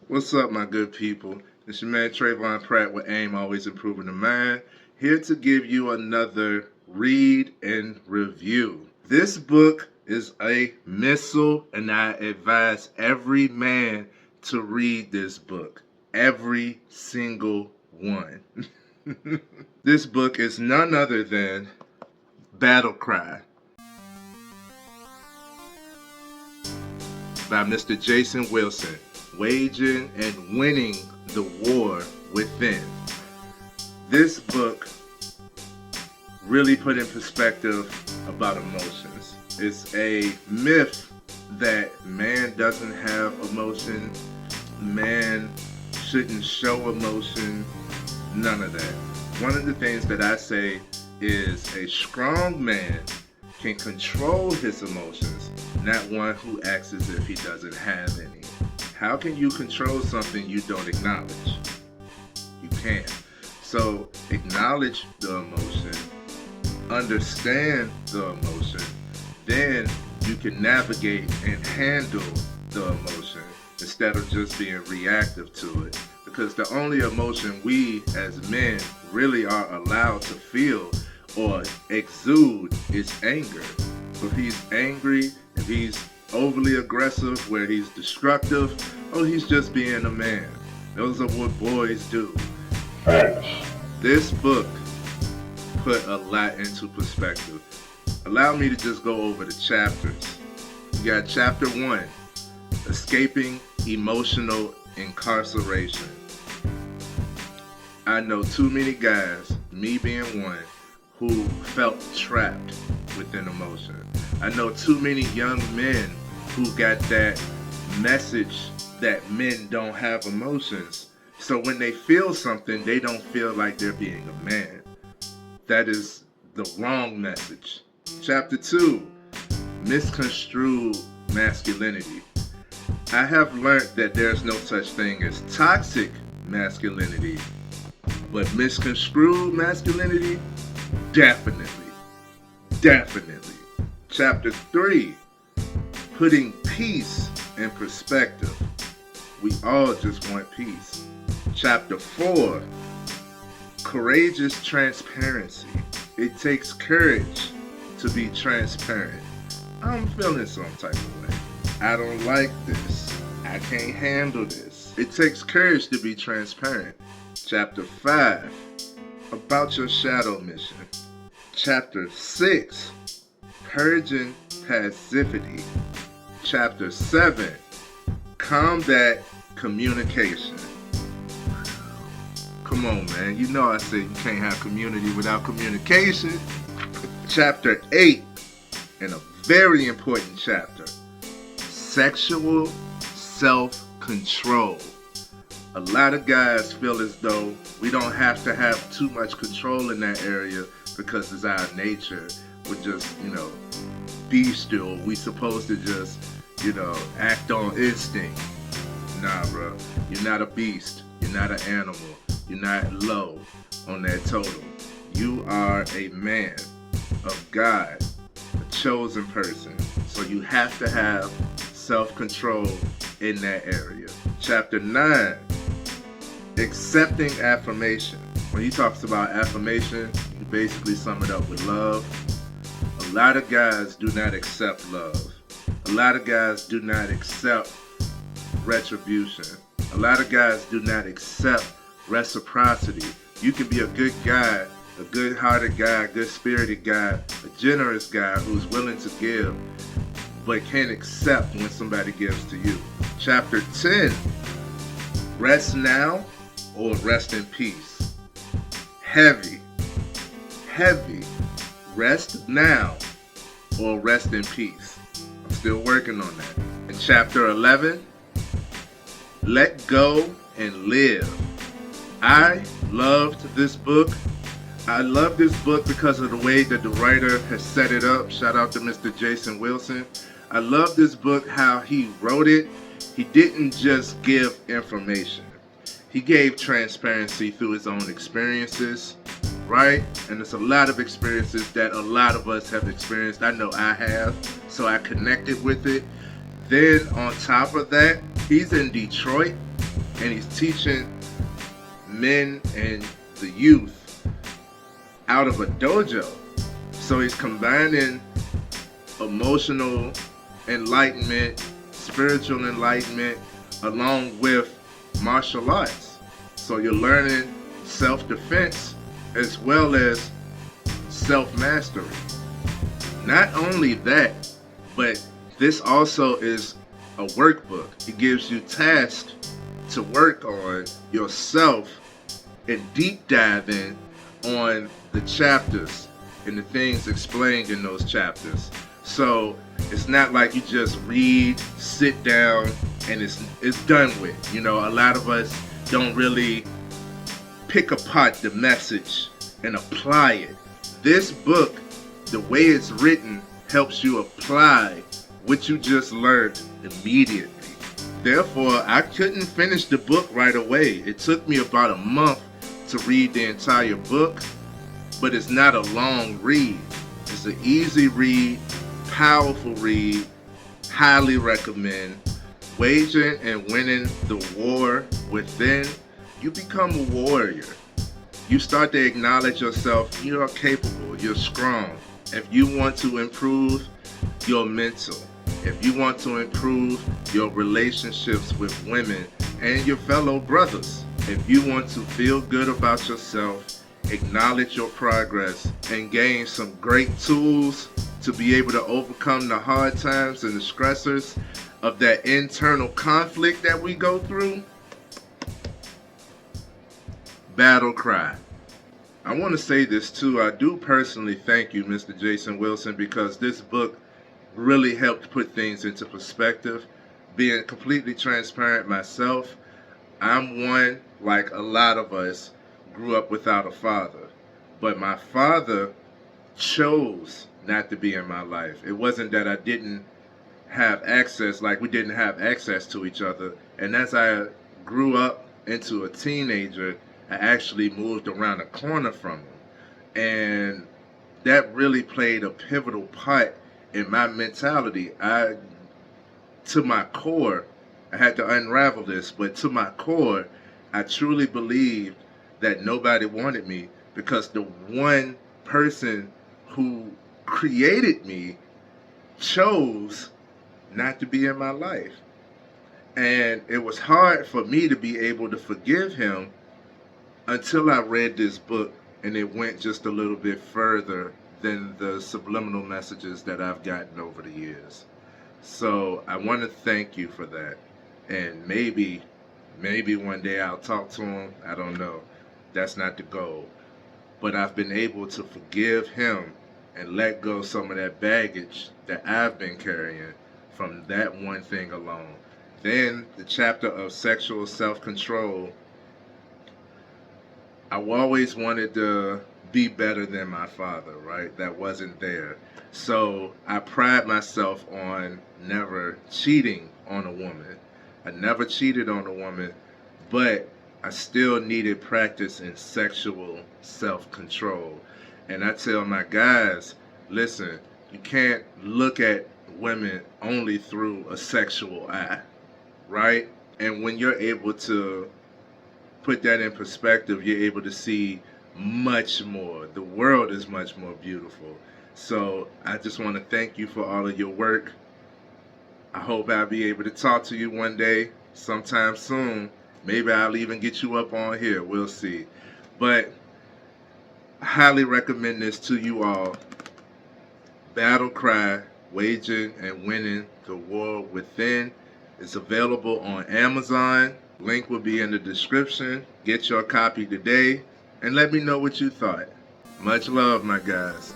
What's up, my good people? It's your man Trayvon Pratt with AIM, always improving the mind, here to give you another read and review. This book is a missile, and I advise every man to read this book. Every single one. This book is none other than Battle Cry by Mr. Jason Wilson, Waging and Winning the War Within. This book really put in perspective about emotions. It's a myth that man doesn't have emotion, man shouldn't show emotion, none of that. One of the things that I say is a strong man can control his emotions, not one who acts as if he doesn't have any. How can you control something you don't acknowledge? You can't. So acknowledge the emotion, understand the emotion, then you can navigate and handle the emotion instead of just being reactive to it. Because the only emotion we as men really are allowed to feel or exude is anger. If he's angry, if he's overly aggressive, where he's destructive, he's just being a man. Those are what boys do. This book put a lot into perspective. Allow me to just go over the chapters. You got chapter 1, Escaping Emotional Incarceration. I know too many guys, me being one, who felt trapped within emotion. I know too many young men who got that message that men don't have emotions. So when they feel something, they don't feel like they're being a man. That is the wrong message. Chapter 2, Misconstrued Masculinity. I have learned that there's no such thing as toxic masculinity, but misconstrued masculinity, definitely. Chapter 3, Putting Peace in Perspective. We all just want peace. Chapter 4, Courageous Transparency. It takes courage to be transparent. I'm feeling some type of way. I don't like this. I can't handle this. It takes courage to be transparent. Chapter 5, About Your Shadow Mission. Chapter 6, Purging Passivity. Chapter 7, Combat Communication. Come on, man. You know I said you can't have community without communication. Chapter 8, and a very important chapter, Sexual Self-Control. A lot of guys feel as though we don't have to have too much control in that area because it's our nature. We're just, bestial. We supposed to just, act on instinct. Nah, bro. You're not a beast. You're not an animal. You're not low on that totem. You are a man of God, a chosen person. So you have to have self-control in that area. Chapter 9, Accepting Affirmation. When he talks about affirmation, you basically sum it up with love. A lot of guys do not accept love. A lot of guys do not accept retribution. A lot of guys do not accept reciprocity. You can be a good guy, a good-hearted guy, a good-spirited guy, a generous guy who's willing to give, but can't accept when somebody gives to you. Chapter 10, Rest Now or Rest in Peace. Heavy. Rest now or rest in peace. I'm still working on that. In chapter 11, Let Go and Live. I loved this book. I love this book because of the way that the writer has set it up. Shout out to Mr. Jason Wilson. I love this book, how he wrote it. He didn't just give information. He gave transparency through his own experiences, right? And there's a lot of experiences that a lot of us have experienced. I know I have, so I connected with it. Then on top of that, he's in Detroit. and he's teaching men and the youth out of a dojo. So he's combining emotional enlightenment, spiritual enlightenment, along with martial arts. So you're learning self-defense as well as self-mastery. Not only that, but this also is a workbook. It gives you tasks to work on yourself and deep dive in on the chapters and the things explained in those chapters. So it's not like you just read, sit down, and it's done with. You know, a lot of us don't really pick apart the message and apply it. This book, the way it's written, helps you apply what you just learned immediately. Therefore, I couldn't finish the book right away. It took me about a month to read the entire book, but it's not a long read. It's an easy read, powerful read, highly recommend. Waging and winning the war within, you become a warrior. You start to acknowledge yourself, you are capable, you're strong. If you want to improve your mental, if you want to improve your relationships with women and your fellow brothers, if you want to feel good about yourself, acknowledge your progress, and gain some great tools to be able to overcome the hard times and the stressors of that internal conflict that we go through, Battle Cry. I want to say this too. I do personally thank you, Mr. Jason Wilson, because this book really helped put things into perspective. Being completely transparent myself, I'm one, like a lot of us, grew up without a father. But my father chose not to be in my life. It wasn't that I didn't have access, like we didn't have access to each other. And as I grew up into a teenager, I actually moved around a corner from him. And that really played a pivotal part in my mentality. To my core, I had to unravel this, but to my core, I truly believed that nobody wanted me because the one person who created me chose not to be in my life. And it was hard for me to be able to forgive him until I read this book and it went just a little bit further than the subliminal messages that I've gotten over the years. So I want to thank you for that. And maybe one day I'll talk to him. I don't know. That's not the goal. But I've been able to forgive him and let go some of that baggage that I've been carrying from that one thing alone. Then the chapter of sexual self-control. I always wanted to be better than my father, right? That wasn't there. So I pride myself on never cheating on a woman. I never cheated on a woman, but I still needed practice in sexual self-control. And I tell my guys, listen, you can't look at women only through a sexual eye, right? And when you're able to put that in perspective, you're able to see much more. The world is much more beautiful. So I just want to thank you for all of your work. I hope I'll be able to talk to you one day, sometime soon. Maybe I'll even get you up on here. We'll see. But I highly recommend this to you all. Battle Cry, Waging and Winning the War Within. It's available on Amazon. Link will be in the description. Get your copy today and let me know what you thought. Much love, my guys.